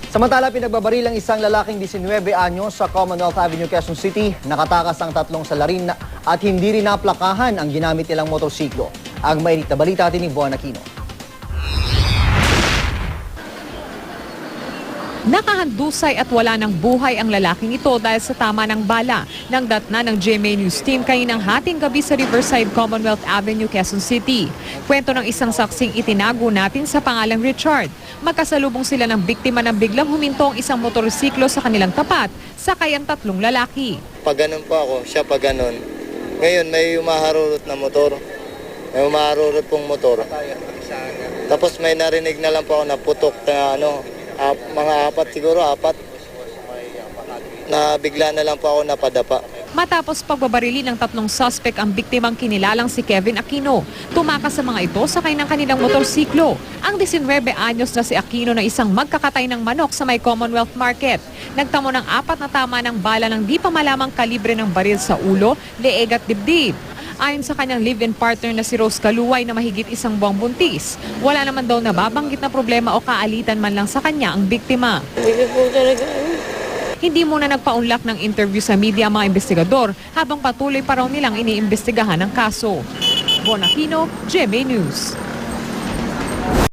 Samantala, pinagbabaril ang isang lalaking 19 anyo sa Commonwealth Avenue, Quezon City. Nakatakas ang tatlong salarin at hindi rin naplakahan ang ginamit nilang motorsiklo. Ang mainit na balita atin ni Buwan Aquino. Nakahandusay at wala ng buhay ang lalaking ito dahil sa tama ng bala ng datna ng GMA News Team kaninang hating gabi sa Riverside, Commonwealth Avenue, Quezon City. Kwento ng isang saksing itinago natin sa pangalang Richard. Magkasalubong sila ng biktima nang biglang huminto ang isang motorsiklo sa kanilang tapat, sakay ang tatlong lalaki. Pag ganun po ako, siya pag ganun. Ngayon may umaharurot na motor. May umaharurot pong motor. Tapos may narinig na lang po ako na putok na mga apat na bigla na lang po ako napadapa. Matapos pagbabarili ng tatlong suspect ang biktimang kinilalang si Kevin Aquino. Tumakas sa mga ito sakay ng kanilang motorsiklo. Ang 19 anyos na si Aquino na isang magkakatay ng manok sa may Commonwealth Market. Nagtamo ng 4 na tama ng bala ng di pa malamang kalibre ng baril sa ulo, leeg at dibdib. Ayon sa kanyang live-in partner na si Rose Caluway na mahigit isang buwang buntis, wala naman daw nababanggit na problema o kaalitan man lang sa kanya ang biktima. Hindi muna nagpaunlak ng interview sa media ang mga investigador habang patuloy pa raw nilang iniimbestigahan ang kaso. Buwan Aquino, GMA News.